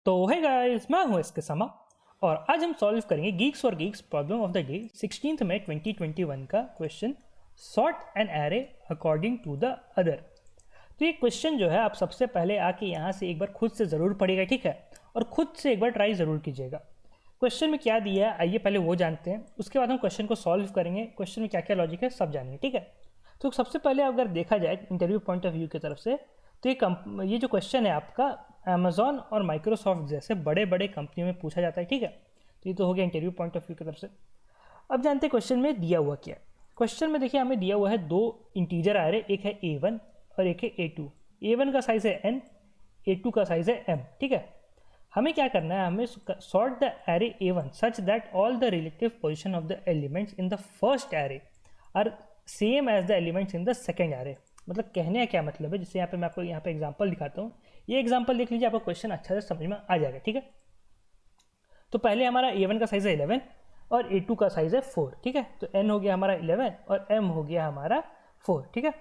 तो है गाइस, मैं हूं इसके समा और आज हम सॉल्व करेंगे Geeks for Geeks problem of the day 16 May 2021 का question sort an array according to the other. तो ये क्वेश्चन जो है आप सबसे पहले आके यहाँ से एक बार खुद से ज़रूर पढ़िएगा, ठीक है, और खुद से एक बार ट्राई ज़रूर कीजिएगा। क्वेश्चन में क्या दिया है आइए पहले वो जानते हैं, उसके बाद हम क्वेश्चन को सॉल्व करेंगे। क्वेश्चन में क्या क्या लॉजिक है सब जानेंगे, ठीक है। तो सबसे पहले अगर देखा जाए इंटरव्यू पॉइंट ऑफ व्यू की तरफ से, तो ये जो क्वेश्चन है आपका अमेजॉन और माइक्रोसॉफ्ट जैसे बड़े बड़े कंपनियों में पूछा जाता है, ठीक है। तो ये तो हो गया इंटरव्यू पॉइंट ऑफ व्यू की तरफ से। अब जानते हैं क्वेश्चन में दिया हुआ क्या है। क्वेश्चन में देखिए हमें दिया हुआ है दो इंटीजर आ रहे, एक है a1 और एक है a2। a1 का साइज़ है n, a2 का साइज़ है m, ठीक है। हमें क्या करना है, हमें sort the array a1 such that all the relative position of the elements in the first array are same as the elements in the second array. मतलब कहने का क्या मतलब है, जैसे यहाँ पे मैं आपको यहाँ पे एग्जांपल दिखाता हूँ। ये एग्जांपल देख लीजिए, आपको क्वेश्चन अच्छा से समझ में आ जाएगा, ठीक है। तो पहले हमारा a1 का साइज़ है 11 और a2 का साइज़ है 4, ठीक है। तो n हो गया हमारा 11 और m हो गया हमारा 4, ठीक है।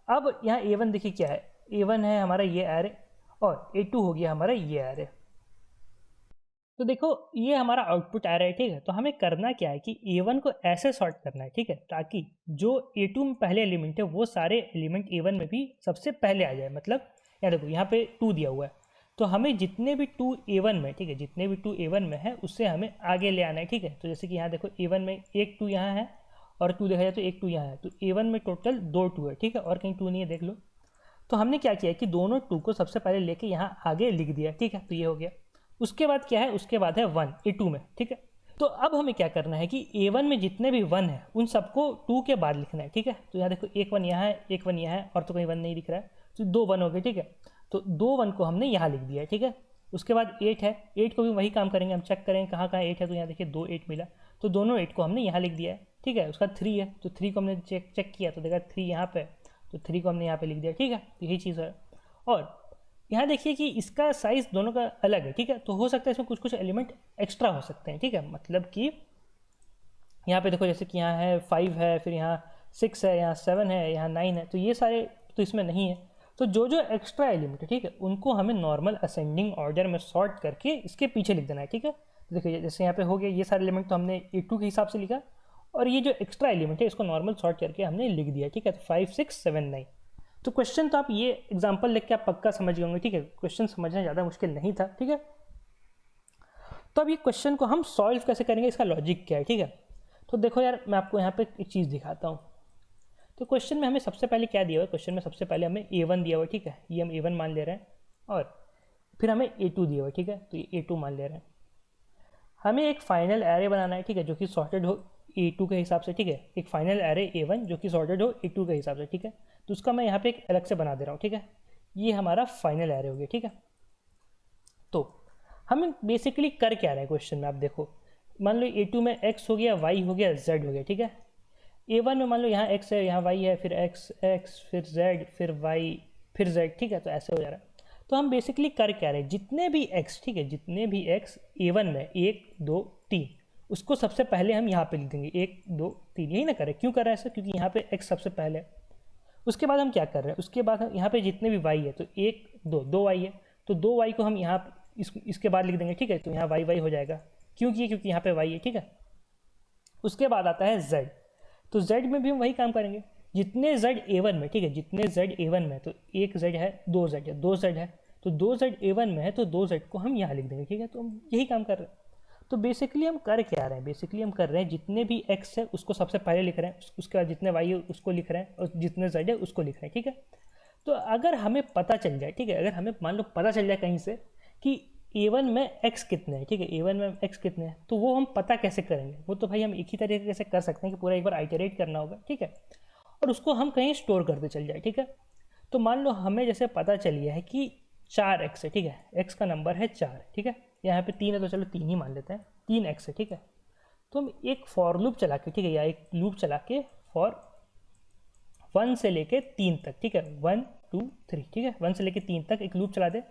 अब यहाँ a1 देखिए क्या है, a1 है हमारा ये एरे और a2 हो गया हमारा ये एरे। तो देखो ये हमारा आउटपुट आ रहा है, ठीक है। तो हमें करना क्या है कि a1 को ऐसे सॉर्ट करना है, ठीक है, ताकि जो a2 में पहले एलिमेंट है वो सारे एलिमेंट a1 में भी सबसे पहले आ जाए। मतलब यहाँ देखो यहाँ पे 2 दिया हुआ है, तो हमें जितने भी 2 a1 में, ठीक है, जितने भी 2 a1 में है उससे हमें आगे ले आना है, ठीक है। तो जैसे कि यहाँ देखो a1 में एक 2 यहाँ है और 2 देखा जाए तो एक 2 यहाँ है, तो a1 में टोटल 2 2 है, ठीक है, और कहीं 2 नहीं है, देख लो। तो हमने क्या किया कि दोनों 2 को सबसे पहले लेके यहाँ आगे लिख दिया, ठीक है। तो ये हो गया। उसके बाद क्या है, उसके बाद है 1 a2 में, ठीक है। तो अब हमें क्या करना है कि a1 में जितने भी 1 है उन सबको 2 के बाद लिखना है, ठीक है। तो यहाँ देखो एक 1 यहाँ है, एक 1 यहाँ है और तो कहीं 1 नहीं दिख रहा है, तो 2 1 हो गए, ठीक है। तो 2 1 को हमने यहाँ लिख दिया है, ठीक है। उसके बाद 8 है, 8 को भी वही काम करेंगे, हम चेक करेंगे कहाँ कहाँ 8 है। तो यहाँ देखिए 2 8 मिला, तो दोनों 8 को हमने यहाँ लिख दिया है, ठीक है। उसका 3 है, तो 3 को हमने चेक किया तो देखा 3 यहाँ पे, तो 3 को हमने यहाँ पे लिख दिया, ठीक है। यही चीज़ है। और यहाँ देखिए कि इसका साइज़ दोनों का अलग है, ठीक है। तो हो सकता है इसमें कुछ कुछ एलिमेंट एक्स्ट्रा हो सकते हैं, ठीक है। मतलब कि यहाँ पे देखो जैसे कि यहाँ है 5 है, फिर यहाँ 6 है, यहाँ 7 है, यहाँ 9 है, तो ये सारे तो इसमें नहीं है। तो जो जो एक्स्ट्रा एलिमेंट है, ठीक है, उनको हमें नॉर्मल असेंडिंग ऑर्डर में सॉर्ट करके इसके पीछे लिख देना है, ठीक है। तो देखिए जैसे यहाँ पे हो गया, ये सारे एलिमेंट तो हमने a2 के हिसाब से लिखा और ये जो एक्स्ट्रा एलिमेंट है इसको नॉर्मल सॉर्ट करके हमने लिख दिया, ठीक है। तो 5 6 7 9। तो क्वेश्चन तो आप ये एग्जांपल लेके आप पक्का समझ गए होंगे, ठीक है। क्वेश्चन समझना ज़्यादा मुश्किल नहीं था, ठीक है। तो अब ये क्वेश्चन को हम सॉल्व कैसे करेंगे, इसका लॉजिक क्या है, ठीक है। तो देखो यार मैं आपको यहाँ पे एक चीज़ दिखाता हूँ। तो क्वेश्चन में हमें सबसे पहले क्या दिया हुआ है, क्वेश्चन में सबसे पहले हमें a1 दिया हुआ है, ठीक है, ये हम a1 मान ले रहे हैं। और फिर हमें a2 दिया हुआ है, ठीक है, तो ये a2 मान ले रहे हैं। हमें एक फाइनल एरे बनाना है, ठीक है, जो कि सॉर्टेड हो a2 के हिसाब से, ठीक है। एक फाइनल एरे a1 जो कि सॉर्टेड हो a2 के हिसाब से, ठीक है। तो उसका मैं यहाँ पे एक अलग से बना दे रहा हूँ, ठीक है। ये हमारा फाइनल एरे हो गया, ठीक है। तो हम बेसिकली कर क्या रहे हैं क्वेश्चन में, आप देखो मान लो a2 में x हो गया, y हो गया, z हो गया, ठीक है। a1 में मान लो यहाँ x है, यहाँ y है, फिर x फिर z फिर y फिर z, ठीक है। तो ऐसे हो जा रहा है। तो हम बेसिकली कर क्या रहे हैं, जितने भी x, ठीक है, जितने भी x a1 में 1 2 3 उसको सबसे पहले हम यहाँ पे लिख देंगे 1 2 3। यही ना करें, क्यों कर रहे हैं ऐसा, क्योंकि यहाँ पे x सबसे पहले है। उसके बाद हम क्या कर रहे हैं, उसके बाद हम यहाँ पे जितने भी y है, तो 1 2 y है, तो 2 y को हम यहाँ इसके बाद लिख देंगे, ठीक है। तो यहाँ y हो जाएगा, क्योंकि यहाँ पे y है, ठीक है। उसके बाद आता है z, तो z में भी हम वही काम करेंगे, जितने z a1 में, ठीक है, जितने z a1 में, तो एक z है, 2 z है, 2 z है, तो 2 z a1 में है, तो 2 z को हम यहाँ लिख देंगे, ठीक है। तो हम यही काम कर रहे हैं। तो बेसिकली हम कर क्या रहे हैं, बेसिकली हम कर रहे हैं जितने भी x है उसको सबसे पहले लिख रहे हैं, उसके बाद जितने y है उसको लिख रहे हैं और जितने z है उसको लिख रहे हैं, ठीक है। तो अगर हमें पता चल जाए, ठीक है, अगर हमें मान लो पता चल जाए कहीं से कि a1 में x कितने हैं, ठीक है, a1 में x कितने हैं, तो वो हम पता कैसे करेंगे, वो तो भाई हम एक ही तरीके से कर सकते हैं कि पूरा एक बार आइटरेट करना होगा, ठीक है, और उसको हम कहीं स्टोर करते चल जाए, ठीक है। तो मान लो हमें जैसे पता चल गया है कि 4x है, ठीक है, x का नंबर है 4, ठीक है। यहाँ पे 3 है तो चलो 3 ही मान लेते हैं, 3x है, ठीक है। तो हम एक फॉर लूप चला के, ठीक है, या एक लूप चला के फॉर 1 से लेके 3 तक, ठीक है, 1 2 3, ठीक है, 1 से लेके 3 तक एक लूप चला दे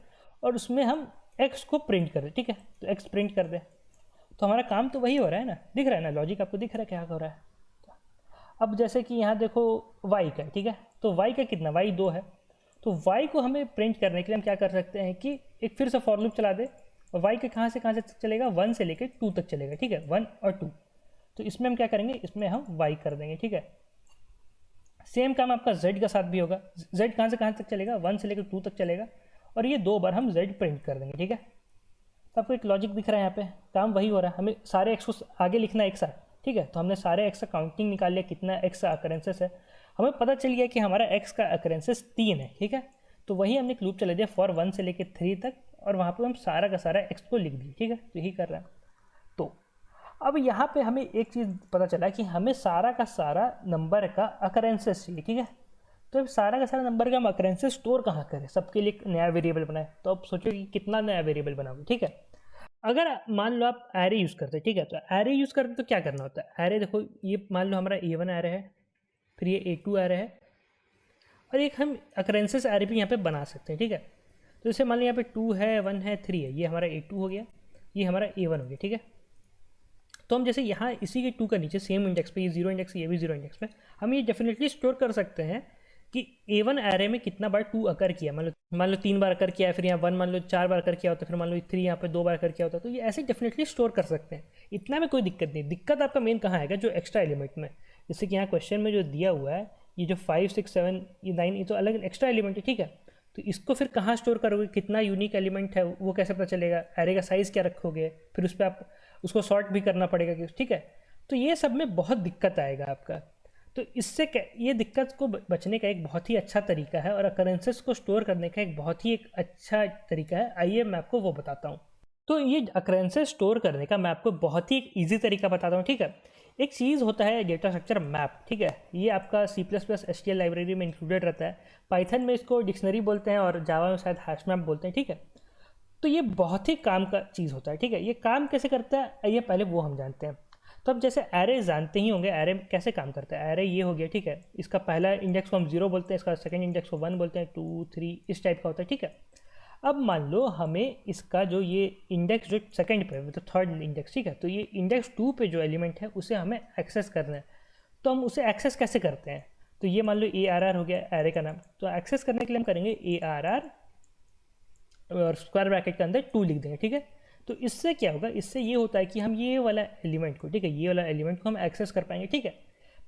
और उसमें हम x को प्रिंट कर दे, ठीक है। तो x प्रिंट कर दे, तो हमारा काम तो वही हो रहा है ना, दिख रहा है ना, लॉजिक आपको दिख रहा है क्या हो रहा है। अब जैसे कि यहाँ देखो y का, ठीक है, तो y का कितना, y 2 है, तो y को हमें प्रिंट करने के लिए हम क्या कर सकते हैं कि एक फिर से फॉर लूप चला दे और y के कहाँ से तक चलेगा, 1 से लेकर 2 तक चलेगा, ठीक है, 1 और 2। तो इसमें हम क्या करेंगे, इसमें हम y कर देंगे, ठीक है। सेम काम आपका z का साथ भी होगा, z कहाँ से कहाँ तक चलेगा, 1 से लेकर 2 तक चलेगा, और ये 2 बार हम z प्रिंट कर देंगे, ठीक है। तो आपको एक लॉजिक दिख रहा है, यहाँ पे काम वही हो रहा है, हमें सारे x को आगे लिखना है एक साथ, ठीक है। तो हमने सारे x का काउंटिंग निकाल लिया, कितना x का अकरेंसेस है, हमें पता चल गया कि हमारा x का अकरेंसेस 3 है, ठीक है। तो वही हमने एक लूप चला दिया फॉर 1 से लेकर 3 तक, और वहाँ पर हम सारा का सारा x को लिख दिया, ठीक है। तो यही कर रहे हैं। तो अब यहाँ पे हमें एक चीज़ पता चला कि हमें सारा का सारा नंबर का अकरेंसेस चाहिए, ठीक है। तो अब सारा का सारा नंबर का हम अकरेंसेस स्टोर कहाँ करें, सबके लिए एक नया वेरिएबल बनाए। तो अब सोचो कि कितना नया वेरिएबल बनाओगे, ठीक है। अगर मान लो आप एरे यूज़ करते हैं, ठीक है, तो एरे यूज़ करते तो क्या करना होता है। एरे देखो, ये मान लो हमारा A1 एरे है, फिर ये A2 एरे है, और एक हम अकरेंसेस एरे भी यहाँ पे बना सकते हैं, ठीक है। तो जैसे मान लो यहाँ पे 2 है, 1 है, 3 है, ये हमारा A2 हो गया, ये हमारा A1 हो गया, ठीक है। तो हम जैसे यहाँ इसी के 2 का नीचे सेम इंडेक्स पे, ये 0 इंडेक्स, ये भी 0 इंडेक्स पे, हम ये डेफिनेटली स्टोर कर सकते हैं कि A1 एरे में कितना बार 2 अकर किया। मान लो 3 बार अकर किया है, फिर यहाँ 1 मान लो 4 बार अकर किया होता है, फिर मान लो 3 यहाँ पे 2 बार अकर किया होता है। तो ये ऐसे डेफिनेटली स्टोर कर सकते हैं, इतना में कोई दिक्कत नहीं। दिक्कत आपका मेन कहाँ आएगा, जो एक्स्ट्रा एलिमेंट में, जैसे कि यहाँ क्वेश्चन में जो दिया हुआ है, ये जो 5, 6, 7, ये 9, ये तो अलग एक्स्ट्रा एलिमेंट है, ठीक है। तो इसको फिर कहाँ स्टोर करोगे, कितना यूनिक एलिमेंट है वो कैसे पता चलेगा, एरे का साइज़ क्या रखोगे, फिर उस पर आप उसको सॉर्ट भी करना पड़ेगा, ठीक है। तो ये सब में बहुत दिक्कत आएगा आपका। तो इससे ये दिक्कत को बचने का एक बहुत ही अच्छा तरीका है, और अकरेंसेस को स्टोर करने का एक बहुत ही एक अच्छा तरीका है। आइए मैं आपको वो बताता हूँ। तो ये अकरेंसेस स्टोर करने का मैं आपको बहुत ही एक ईजी तरीका बताता हूँ, ठीक है। एक चीज़ होता है डेटा स्ट्रक्चर मैप, ठीक है। ये आपका C++ STL लाइब्रेरी में इंक्लूडेड रहता है, पाइथन में इसको डिक्शनरी बोलते हैं, और जावा में शायद हैश मैप बोलते हैं, ठीक है। तो ये बहुत ही काम का चीज़ होता है, ठीक है। ये काम कैसे करता है, आइए पहले वो हम जानते हैं। तो अब जैसे एरे जानते ही होंगे, एरे कैसे काम करता है। एरे ये हो गया, ठीक है, इसका पहला इंडेक्स को हम 0 बोलते हैं, इसका सेकंड इंडेक्स को 1 बोलते हैं, 2, 3 इस टाइप का होता है, ठीक है। अब मान लो हमें इसका जो ये इंडेक्स जो सेकंड पे मतलब थर्ड इंडेक्स, ठीक है, तो ये इंडेक्स 2 पे जो एलिमेंट है उसे हमें एक्सेस करना है। तो हम उसे एक्सेस कैसे करते हैं, तो ये मान लो ARR हो गया एरे का नाम। तो एक्सेस करने के लिए हम करेंगे ARR और स्क्वायर ब्रैकेट के अंदर 2 लिख देंगे, ठीक है। तो इससे क्या होगा, इससे ये होता है कि हम ये वाला एलिमेंट को, ठीक है, ये वाला एलिमेंट को हम एक्सेस कर पाएंगे, ठीक है।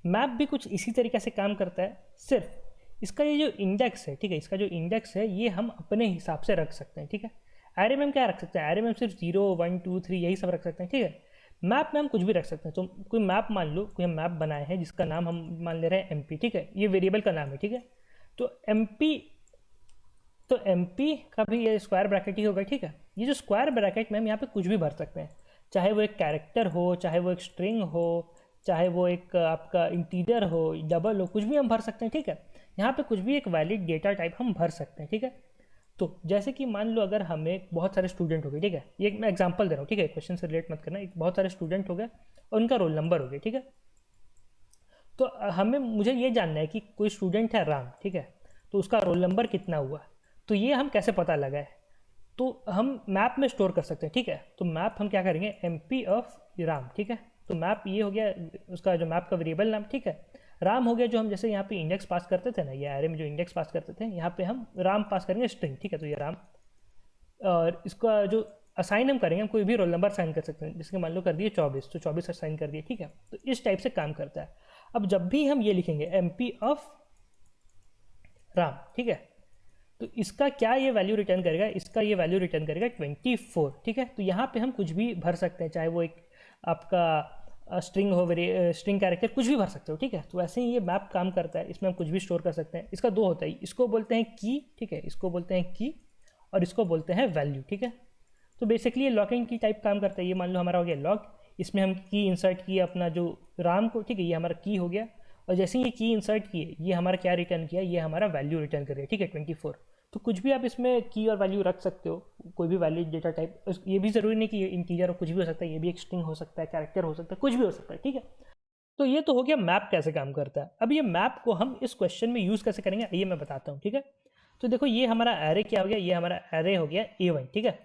मैप भी कुछ इसी तरीके से काम करता है, सिर्फ इसका ये जो इंडेक्स है, ठीक है, इसका जो इंडेक्स है ये हम अपने हिसाब से रख सकते हैं, ठीक है। एरे में हम क्या रख सकते हैं, एरे में हम सिर्फ 0, 1, 2, 3 यही सब रख सकते हैं, ठीक है। मैप में हम कुछ भी रख सकते हैं। तो कोई मैप मान लो, कोई हम मैप बनाए हैं जिसका नाम हम मान ले रहे हैं MP, ठीक है, ये वेरिएबल का नाम है, ठीक है। तो MP का भी ये स्क्वायर ब्रैकेट ही होगा, ठीक है। ये जो स्क्वायर ब्रैकेट में हम यहाँ पे कुछ भी भर सकते हैं, चाहे वो एक कैरेक्टर हो, चाहे वो एक स्ट्रिंग हो, चाहे वो एक आपका इंटीजर हो, डबल हो, कुछ भी हम भर सकते हैं, ठीक है। यहाँ पे कुछ भी एक वैलिड डेटा टाइप हम भर सकते हैं, ठीक है। तो जैसे कि मान लो अगर हमें बहुत सारे स्टूडेंट हो गए, ठीक है, ये मैं एग्जांपल दे रहा हूँ, ठीक है, क्वेश्चन से रिलेट मत करना। एक बहुत सारे स्टूडेंट हो गए और उनका रोल नंबर हो गया, ठीक है। तो मुझे ये जानना है कि कोई स्टूडेंट है राम, ठीक है, तो उसका रोल नंबर कितना हुआ। तो ये हम कैसे पता लगाए, तो हम मैप में स्टोर कर सकते हैं, ठीक है। तो मैप हम क्या करेंगे, MP ऑफ राम, ठीक है। तो मैप ये हो गया उसका जो मैप का वेरिएबल नाम, ठीक है। राम हो गया जो हम जैसे यहाँ पे इंडेक्स पास करते थे ना, ये एरे में जो इंडेक्स पास करते थे, यहाँ पे हम राम पास करेंगे स्ट्रिंग, ठीक है। तो ये राम, और इसका जो असाइन हम करेंगे, हम कोई भी रोल नंबर असाइन कर सकते हैं, जिसके मान लो कर दिए 24, तो 24 असाइन कर दिए, ठीक है। तो इस टाइप से काम करता है। अब जब भी हम ये लिखेंगे MP ऑफ राम, ठीक है, तो इसका क्या ये वैल्यू रिटर्न करेगा, इसका ये वैल्यू रिटर्न करेगा 24, ठीक है। तो यहाँ पे हम कुछ भी भर सकते हैं, चाहे वो एक आपका स्ट्रिंग हो, स्ट्रिंग कैरेक्टर, कुछ भी भर सकते हो, ठीक है। तो वैसे ही ये मैप काम करता है, इसमें हम कुछ भी स्टोर कर सकते हैं। इसका 2 होता है, इसको बोलते हैं की, ठीक है, इसको बोलते हैं की, और इसको बोलते हैं वैल्यू, ठीक है। तो बेसिकली ये लॉगिंग की टाइप काम करता है। ये मान लो हमारा हो गया लॉग, इसमें हम की इंसर्ट किए अपना जो राम को, ठीक है, ये हमारा की हो गया, और जैसे ही ये की इंसर्ट किए, ये हमारा क्या रिटर्न किया, ये हमारा वैल्यू रिटर्न कर दिया, ठीक है, 24। तो कुछ भी आप इसमें की और वैल्यू रख सकते हो, कोई भी वैलिड डेटा टाइप। ये भी ज़रूरी नहीं कि ये इंटीजर हो, कुछ भी हो सकता है, ये भी एक स्ट्रिंग हो सकता है, कैरेक्टर हो सकता है, कुछ भी हो सकता है, ठीक है। तो ये तो हो गया मैप कैसे काम करता है। अब ये मैप को हम इस क्वेश्चन में यूज़ कैसे करेंगे, ये मैं बताता हूँ, ठीक है। तो देखो ये हमारा एरे क्या हो गया, ये हमारा एरे हो गया A1, ठीक है।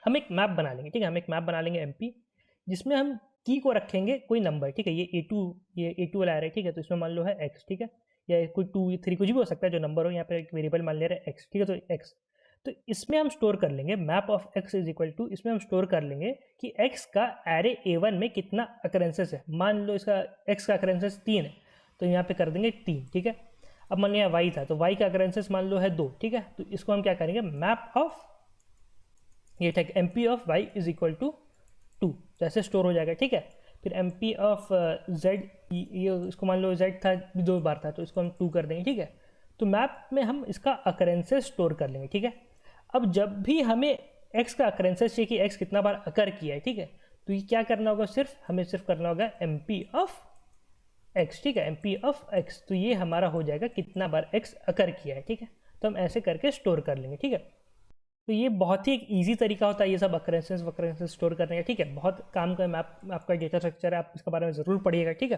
हम एक मैप बना लेंगे, ठीक है, हम एक मैप बना लेंगे MP, जिसमें हम की को रखेंगे कोई नंबर, ठीक है। ये A2 वाला एरे, ठीक है। तो इसमें मान लो है X, ठीक है, या कोई 2, 3 कुछ भी हो सकता है जो नंबर हो। यहाँ पे एक वेरिएबल मान ले रहे हैं X, ठीक है, तो X। तो इसमें हम स्टोर कर लेंगे map of X is equal to, इसमें हम स्टोर कर लेंगे कि एक्स का एरे A1 में कितना अकरेंसेस है। मान लो इसका एक्स का अकरेंसेस 3 है, तो यहाँ पे कर देंगे 3, ठीक है। अब मान लिया वाई था, तो वाई का अकरेंसेस मान लो है 2, ठीक है। तो इसको हम क्या करेंगे, मैप ऑफ ये था M P of Y is equal to 2, तो ऐसे स्टोर हो जाएगा, ठीक है। फिर एम पी ऑफ जेड, ये इसको मान लो जेड था 2 बार था, तो इसको हम 2 कर देंगे, ठीक है। तो मैप में हम इसका अकरेंसेस स्टोर कर लेंगे, ठीक है। अब जब भी हमें एक्स का अकरेंसेस चाहिए कि एक्स कितना बार अकर किया है, ठीक है, तो ये क्या करना होगा, हमें सिर्फ करना होगा एम पी ऑफ एक्स, ठीक है, एम पी ऑफ एक्स। तो ये हमारा हो जाएगा कितना बार एक्स अकर किया है, ठीक है। तो हम ऐसे करके स्टोर कर लेंगे, ठीक है। तो ये बहुत ही एक ईजी तरीका होता है ये सब अकरेंसेस वकरेंसेस स्टोर करने का, ठीक है। बहुत काम का मैप आपका डेटा स्ट्रक्चर है, आप इसके बारे में ज़रूर पढ़िएगा, ठीक है।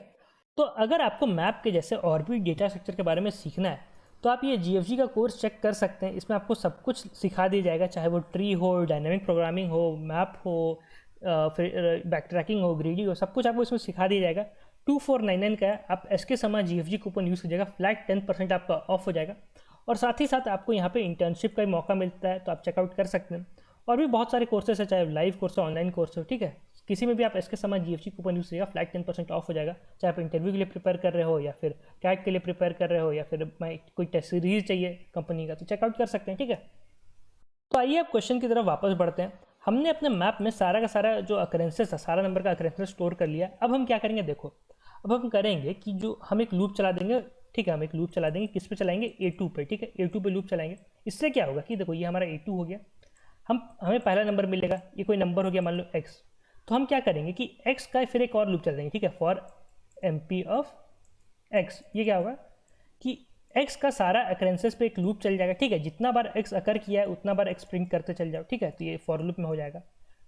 तो अगर आपको मैप के जैसे और भी डेटा स्ट्रक्चर के बारे में सीखना है, तो आप ये GFG का कोर्स चेक कर सकते हैं। इसमें आपको सब कुछ सिखा दिया जाएगा, चाहे वो ट्री हो, डायनेमिक प्रोग्रामिंग हो, मैप हो, फिर बैक ट्रैकिंग हो, ग्रीडी हो, सब कुछ आपको इसमें सिखा दिया जाएगा। 2499 का है, आप SK Sama GFG coupon use कीजिएगा, फ्लैट 10% आपका ऑफ हो जाएगा। और साथ ही साथ आपको यहाँ पे इंटर्नशिप का भी मौका मिलता है, तो आप चेकआउट कर सकते हैं। और भी बहुत सारे कोर्सेस है, चाहे लाइव कोर्स हो, ऑनलाइन कोर्स हो, ठीक है। किसी में भी आप SK Sama GFG coupon use कीजिएगा, फ्लैट 10% ऑफ हो जाएगा। चाहे आप इंटरव्यू के लिए प्रिपेयर कर रहे हो, या फिर कैट के लिए प्रिपेयर कर रहे हो, या फिर कोई टेस्ट सीरीज चाहिए कंपनी का, तो चेकआउट कर सकते हैं, ठीक है। तो आइए आप क्वेश्चन की तरफ वापस बढ़ते हैं। हमने अपने मैप में सारा का सारा जो अकरेंसेस था, सारा नंबर का अकरेंसेस स्टोर कर लिया। अब हम क्या करेंगे, देखो अब हम करेंगे कि जो हम एक लूप चला देंगे, ठीक है। हम एक लूप चला देंगे, किस पे चलाएंगे, A2 पे, ठीक है। A2 पे लूप चलाएंगे। इससे क्या होगा कि देखो ये हमारा A2 हो गया, हमें पहला नंबर मिलेगा, ये कोई नंबर हो गया मान लो x। तो हम क्या करेंगे कि x का फिर एक और लूप चला देंगे, ठीक है, for M P of x। ये क्या होगा कि x का सारा अकरेंसेस पे एक लूप चल जाएगा, ठीक है। जितना बार x अकर किया है उतना बार x प्रिंट करते चल जाओ, ठीक है। तो ये फॉर लूप में हो जाएगा,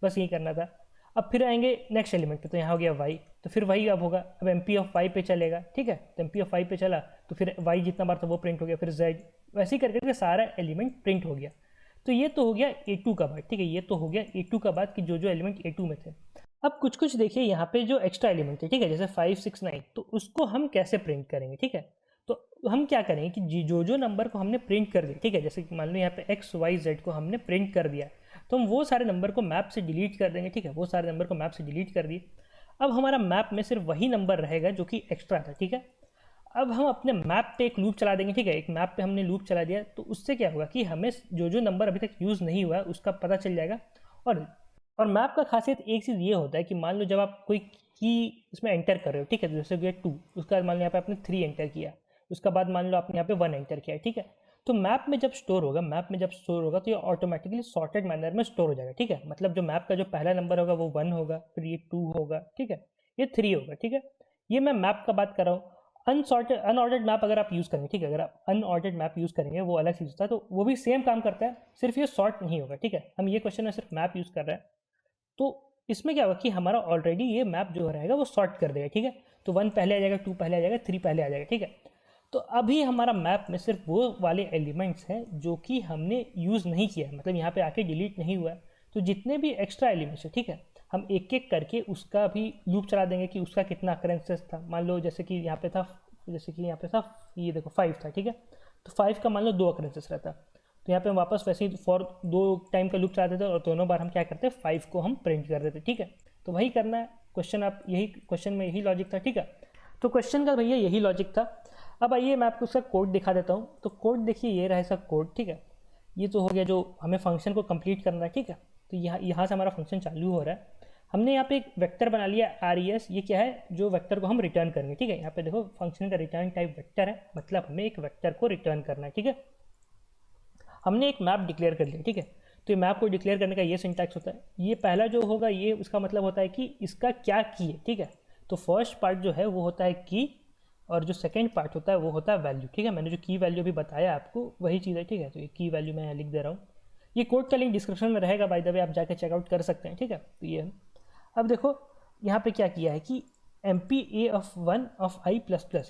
बस यही करना था। अब फिर आएंगे नेक्स्ट एलिमेंट पे, तो यहाँ हो गया y, तो फिर वही अब होगा, अब एम पी ऑफ y पे चलेगा, ठीक है। तो एम पी ऑफ y पे चला, तो फिर y जितना बार था वो प्रिंट हो गया, फिर z, वैसे ही करके सारा एलिमेंट प्रिंट हो गया। तो ये तो हो गया A2 का बात, ठीक है। ये तो हो गया A2 का बात कि जो जो एलिमेंट A2 में थे। अब कुछ कुछ देखिए यहाँ पे जो एक्स्ट्रा एलिमेंट थे, ठीक है, जैसे 5, 6, 9, तो उसको हम कैसे प्रिंट करेंगे, ठीक है। तो हम क्या करेंगे कि जो जो नंबर को हमने प्रिंट कर दिया, ठीक है, जैसे कि मान लो यहाँ पे x, y, z को हमने प्रिंट कर दिया, तो हम वो सारे नंबर को मैप से डिलीट कर देंगे, ठीक है। वो सारे नंबर को मैप से डिलीट कर दिए। अब हमारा मैप में सिर्फ वही नंबर रहेगा जो कि एक्स्ट्रा था, ठीक है। अब हम अपने मैप पे एक लूप चला देंगे, ठीक है। एक मैप पे हमने लूप चला दिया, तो उससे क्या होगा कि हमें जो जो नंबर अभी तक यूज़ नहीं हुआ है उसका पता चल जाएगा। और मैप का खासियत एक चीज़ ये होता है कि मान लो जब आप कोई की इसमें एंटर कर रहे हो, ठीक है, जैसे कि 2, उसका बाद मान लो यहाँ पे आपने 3 एंटर किया, उसका बाद मान लो आपने यहाँ पे 1 एंटर किया, ठीक है। तो मैप में जब स्टोर होगा तो ये ऑटोमेटिकली सॉर्टेड मैनर में स्टोर हो जाएगा, ठीक है। मतलब जो मैप का जो पहला नंबर होगा वो 1 होगा, फिर ये 2 होगा, ठीक है, ये 3 होगा, ठीक है। ये मैं मैप का बात कर रहा हूँ। अनऑर्डर्ड मैप अगर आप यूज़ करेंगे, ठीक है, अगर आप अनऑर्डर्ड मैप यूज़ करेंगे वो अलग चीज़ होता है, तो वो भी सेम काम करता है, सिर्फ ये सॉर्ट नहीं होगा, ठीक है। हम ये क्वेश्चन में सिर्फ मैप यूज़ कर रहे हैं, तो इसमें क्या होगा कि हमारा ऑलरेडी ये मैप जो रहेगा वो सॉर्ट कर देगा, ठीक है। तो 1 पहले आ जाएगा, 2 पहले आ जाएगा, 3 पहले आ जाएगा, ठीक है। तो अभी हमारा मैप में सिर्फ वो वाले एलिमेंट्स हैं जो कि हमने यूज़ नहीं किया है, मतलब यहाँ पे आके डिलीट नहीं हुआ है। तो जितने भी एक्स्ट्रा एलिमेंट्स हैं, ठीक है, हम एक एक करके उसका भी लूप चला देंगे कि उसका कितना अकरेंसेस था। मान लो जैसे कि यहाँ पे था, ये देखो 5 था, ठीक है। तो 5 का मान लो 2 अकरेंसेस रहता, तो यहाँ पे हम वापस वैसे ही फॉर 2 टाइम का लूप चला देते और दोनों बार हम क्या करते हैं, 5 को हम प्रिंट कर देते, ठीक है। तो वही करना है क्वेश्चन, आप यही क्वेश्चन में यही लॉजिक था, ठीक है। तो क्वेश्चन का भैया यही लॉजिक था। अब आइए मैं आपको उसका कोड दिखा देता हूँ। तो कोड देखिए, ये रहा इसका कोड, ठीक है। ये तो हो गया जो हमें फंक्शन को कंप्लीट करना है, ठीक है। तो यहाँ से हमारा फंक्शन चालू हो रहा है। हमने यहाँ पे एक वेक्टर बना लिया res, ये क्या है, जो वेक्टर को हम रिटर्न करेंगे, ठीक है। यहाँ पे देखो फंक्शन का रिटर्न टाइप वेक्टर है, मतलब हमें एक वेक्टर को रिटर्न करना है, ठीक है। हमने एक मैप डिक्लेयर कर लिया, ठीक है। तो ये मैप को डिक्लेयर करने का ये सिंटैक्स होता है। ये पहला जो होगा ये उसका मतलब होता है कि इसका क्या की है, ठीक है। तो फर्स्ट पार्ट जो है वो होता है की, और जो सेकंड पार्ट होता है वो होता है वैल्यू, ठीक है। मैंने जो की वैल्यू भी बताया आपको वही चीज़ है, ठीक है। तो ये की वैल्यू मैं यहाँ लिख दे रहा हूँ। ये कोड का लिंक डिस्क्रिप्शन में रहेगा, बाय द वे आप जाकर चेकआउट कर सकते हैं, ठीक है। तो ये अब देखो यहाँ पे क्या किया है कि MPA ऑफ 1 ऑफ i++,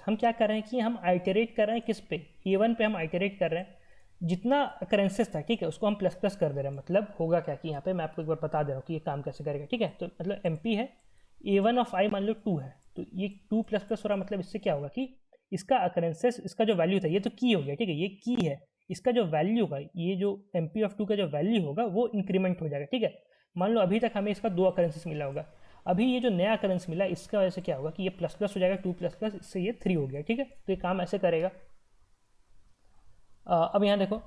हम क्या कर रहे हैं कि हम आइटरेट कर रहे हैं किस पे, A1 पे हम आइटरेट कर रहे हैं। जितना करेंसेस था, ठीक है, उसको हम प्लस प्लस कर दे रहे हैं। मतलब होगा क्या कि यहाँ पे मैं आपको एक बार बता दे रहा हूँ कि ये काम कैसे करेगा, ठीक है। तो मतलब MP है, A1 ऑफ i मान लो 2 है, तो ये 2 प्लस प्लस हो रहा, मतलब इससे क्या होगा कि इसका अकरेंसेस, इसका जो वैल्यू था, ये तो की हो गया, ठीक है, ये की है, इसका जो वैल्यू होगा, ये जो MP(2) का जो वैल्यू होगा वो इंक्रीमेंट हो जाएगा, ठीक है। मान लो अभी तक हमें इसका 2 अकरेंसेस मिला होगा, अभी ये जो नया अकरेंस मिला इसका वजह से क्या होगा कि ये प्लस प्लस हो जाएगा, 2 प्लस प्लस, इससे ये 3 हो गया, ठीक है। तो ये काम ऐसे करेगा। अब यहाँ देखो,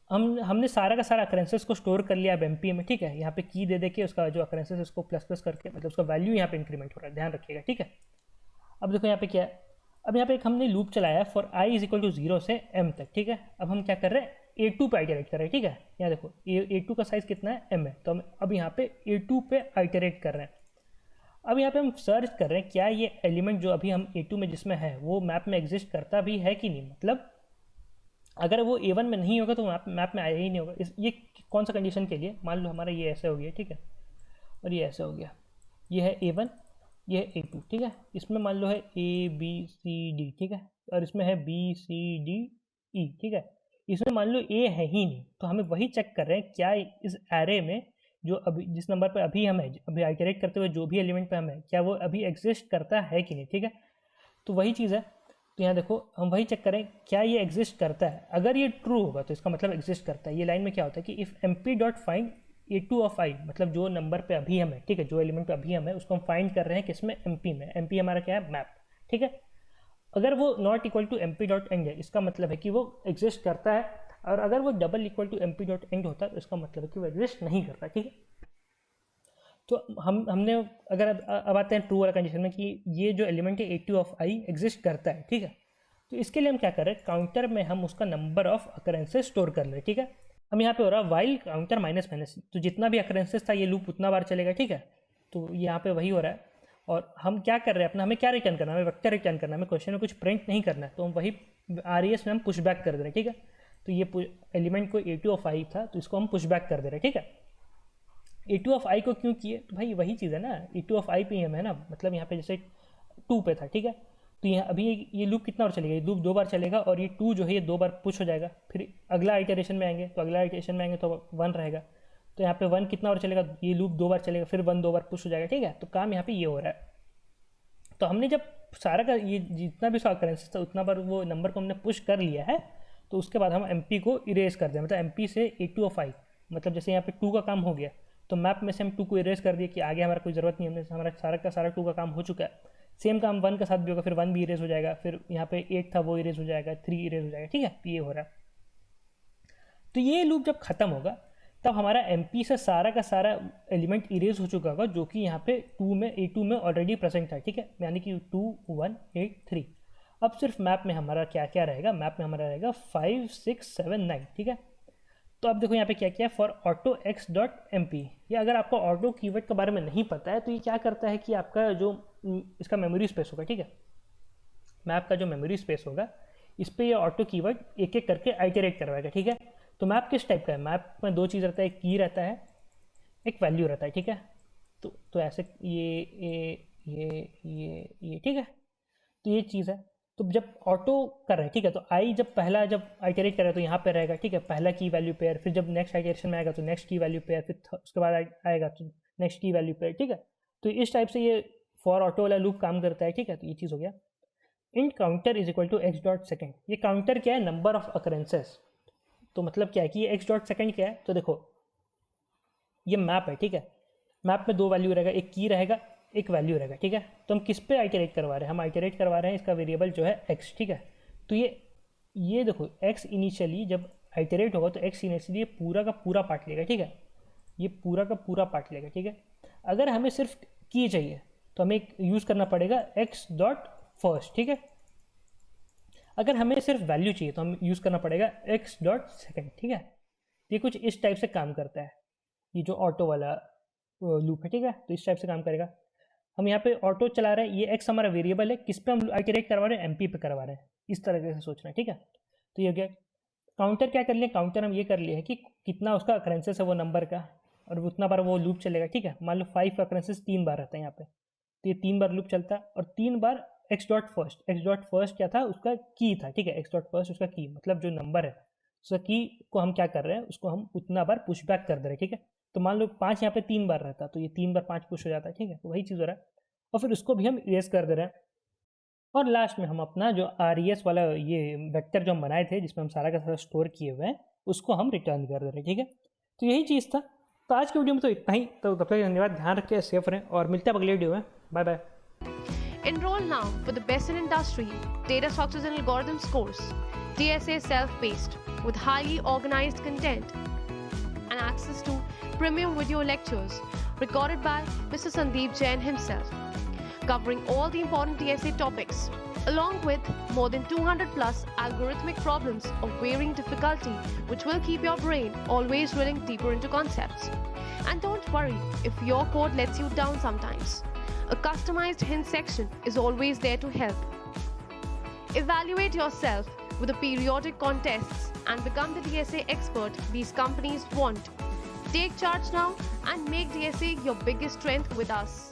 हमने सारा का सारा अकरेंसेस को स्टोर कर लिया अब MP में, ठीक है। यहाँ पे की दे के उसका जो अकरेंसेस है उसको प्लस प्लस करके, मतलब उसका वैल्यू यहाँ पे इंक्रीमेंट हो रहा है, ध्यान रखिएगा, ठीक है। अब देखो यहाँ पे क्या है, अब यहाँ पे एक हमने लूप चलाया है फॉर i = 0 से m तक, ठीक है। अब हम क्या कर रहे हैं, A2 पे आइटरेट कर रहे हैं, ठीक है। यहाँ देखो A2 का साइज़ कितना है, m है, तो हम अब यहाँ पे A2 पे आइटरेट कर रहे हैं। अब यहाँ पे हम सर्च कर रहे हैं क्या ये एलिमेंट जो अभी हम A2 में जिसमें है वो मैप में एग्जिस्ट करता भी है कि नहीं, मतलब अगर वो A1 में नहीं होगा तो मैप में आया ही नहीं होगा। ये कौन सा कंडीशन के लिए, मान लो हमारा ये ऐसे हो गया, ठीक है, और ये ऐसे हो गया, ये है A1, ये है A2, ठीक है। इसमें मान लो है ABCD, ठीक है, और इसमें है BCDE, ठीक है। इसमें मान लो A है ही नहीं, तो हमें वही चेक कर रहे हैं क्या इस एरे में जो अभी जिस नंबर पर अभी हम है, अभी आइटरेट करते हुए जो भी एलिमेंट पे हम है, क्या वो अभी एग्जिस्ट करता है कि नहीं, ठीक है। तो वही चीज़ है, तो यहाँ देखो हम वही चेक करें क्या ये एग्जिस्ट करता है। अगर ये ट्रू होगा तो इसका मतलब एग्जिस्ट करता है। ये लाइन में क्या होता है कि if MP.find A2 of i, मतलब जो नंबर पे अभी हम है, ठीक है, जो एलिमेंट पे अभी हम है उसको हम फाइंड कर रहे हैं किसमें, MP में। MP हमारा क्या है, मैप, ठीक है। अगर वो नॉट इक्वल टू MP.end है, इसका मतलब है कि वो एग्जिस्ट करता है, और अगर वो डबल इक्वल टू MP.end होता है तो इसका मतलब है कि वो एग्जिस्ट नहीं करता, ठीक है। तो हमने अगर अब आते हैं ट्रू वाला कंडीशन में कि ये जो एलिमेंट है A2 of i एग्जिस्ट करता है, ठीक है। तो इसके लिए हम क्या कर रहे हैं, काउंटर में हम उसका नंबर ऑफ अकरेंसेस स्टोर कर रहे हैं, ठीक है। हम यहाँ पे हो रहा है वाइल काउंटर माइनस माइनस, तो जितना भी अकरेंसेस था ये लूप उतना बार चलेगा, ठीक है। तो यहाँ पे वही हो रहा है, और हम क्या कर रहे हैं अपना, हमें क्या रिटर्न करना है, हमें वेक्टर रिटर्न करना है, हमें क्वेश्चन में कुछ प्रिंट नहीं करना है, तो हम वही RES में हम पुश बैक कर दे रहे हैं, ठीक है। तो ये एलिमेंट को A2 of i था तो इसको हम पुश बैक कर दे रहे हैं, ठीक है। A2 of i को क्यों किए, तो भाई वही चीज़ है ना, A2 of i पे ही हम है ना, मतलब यहाँ पे जैसे 2 पे था, ठीक है। तो यहाँ अभी ये लूप कितना बार चलेगा, ये लूप 2 बार चलेगा, और ये 2 जो है ये 2 बार पुश हो जाएगा, फिर अगला आइटरेशन में आएंगे, तो अगला आइटरेशन में आएंगे तो 1 रहेगा, तो यहाँ पे 1 कितना बार चलेगा, ये लूप 2 बार चलेगा, फिर 1 2 बार पुश हो जाएगा, ठीक है। तो काम यहाँ पे ये हो रहा है। तो हमने जब सारा का ये जितना भी उसका अकरेंसेस था उतना बार वो नंबर को हमने पुश कर लिया है, तो उसके बाद हम MP को इरेज कर दें, मतलब MP से A2 of i, मतलब जैसे यहाँ पे 2 का काम हो गया तो मैप में से हम 2 को इरेज कर दिए कि आगे हमारा कोई ज़रूरत नहीं, हमने हमारा सारा का सारा 2 का काम हो चुका है। सेम काम 1 के साथ भी होगा, फिर 1 भी इरेज हो जाएगा, फिर यहाँ पे 8 था वो इरेज हो जाएगा, 3 इरेज हो जाएगा, ठीक है। ये हो रहा है। तो ये लूप जब खत्म होगा तब हमारा MP से सारा का सारा एलिमेंट इरेज हो चुका होगा जो कि यहाँ पे A2 में ऑलरेडी प्रेजेंट है, ठीक है, यानी कि 2 1 8 3। अब सिर्फ मैप में हमारा क्या क्या रहेगा, मैप में हमारा रहेगा 5 6 7 9, ठीक है। तो अब देखो यहाँ पे क्या क्या है, फॉर ऑटो x.mp। ये अगर आपको ऑटो कीवर्ड के बारे में नहीं पता है तो ये क्या करता है कि आपका जो इसका मेमोरी स्पेस होगा, ठीक है, मैप का जो मेमोरी स्पेस होगा इस पर ये ऑटो कीवर्ड एक एक करके आइटरेट करवाएगा, ठीक है। तो मैप किस टाइप का है, मैप में 2 चीज़ रहता है, एक की रहता है, एक वैल्यू रहता है, ठीक है। तो ऐसे ये ठीक है। तो ये चीज़ है। तो जब ऑटो कर रहे हैं, ठीक है, तो आई जब पहला जब आइटरेट कर रहे हैं तो यहाँ पे रहेगा, ठीक है, पहला की वैल्यू पेयर, फिर जब नेक्स्ट आइटरेशन में आएगा तो नेक्स्ट की वैल्यू पेयर, फिर उसके बाद आएगा तो नेक्स्ट की वैल्यू पेयर, ठीक है। तो इस टाइप से ये फॉर ऑटो वाला लूप काम करता है, ठीक है। तो ये चीज़ हो गया। Int counter is equal to x.second। ये काउंटर क्या है, नंबर ऑफ अकरेंसेस। तो मतलब क्या है कि ये x.second क्या है, तो देखो ये मैप है, ठीक है। मैप में 2 वैल्यू रहेगा, एक की रहेगा, एक वैल्यू रहेगा, ठीक है। तो हम किस पे आइटरेट करवा रहे हैं, हम आइटरेट करवा रहे हैं इसका वेरिएबल जो है x, ठीक है। तो ये देखो x इनिशियली जब आइटरेट होगा तो x इनिशियली पूरा का पूरा पार्ट लेगा, ठीक है, ये पूरा का पूरा पार्ट लेगा, ठीक है। अगर हमें सिर्फ की चाहिए तो हमें यूज़ करना पड़ेगा x.first, ठीक है। अगर हमें सिर्फ वैल्यू चाहिए तो हम यूज़ करना पड़ेगा x.second, ठीक है। ये कुछ इस टाइप से काम करता है, ये जो ऑटो वाला लूप है, ठीक है। तो इस टाइप से काम करेगा। हम यहाँ पे ऑटो चला रहे हैं, ये x हमारा वेरिएबल है, किस पे हम आइटरेट करवा रहे हैं, MP पे करवा रहे हैं, इस तरह से सोचना है, ठीक है। तो ये हो गया। काउंटर क्या कर लिया, काउंटर हम ये कर लिए है कि कितना उसका अकरेंसेस है वो नंबर का, और उतना बार वो लूप चलेगा, ठीक है। मान लो 5 अकरेंसेस 3 बार रहता है यहाँ पे, तो ये 3 बार लूप चलता है, और 3 बार x.first क्या था, उसका की था, ठीक है। x.first उसका की, मतलब जो नंबर है उसका की को हम क्या कर रहे हैं, उसको हम उतना बार पुश बैक कर दे रहे हैं, ठीक है। तो मान लो 5 यहाँ पे 3 बार रहता तो ये 3 बार 5 पुश हो जाता है, ठीक है। तो वही चीज़ हो रहा है, और फिर उसको भी हम इरेज कर दे रहे हैं। और लास्ट में हम अपना जो RES वाला ये वेक्टर जो हम बनाए थे जिसमें हम सारा का सारा स्टोर किए हुए हैं उसको हम रिटर्न कर दे रहे हैं, ठीक है। तो यही चीज़ था। तो आज के वीडियो में तो इतना ही। तो तब तक धन्यवाद, ध्यान रखें, सेफ रहें और मिलते हैं अगले वीडियो में। Bye bye. Enroll now for the best in industry data structures and algorithms course, DSA self-paced with highly organized content and access to premium video lectures recorded by Mr. Sandeep Jain himself, covering all the important DSA topics, along with more than 200 plus algorithmic problems of varying difficulty, which will keep your brain always drilling deeper into concepts. And don't worry if your code lets you down sometimes. A customized hint section is always there to help. Evaluate yourself with the periodic contests and become the DSA expert these companies want. Take charge now and make DSA your biggest strength with us.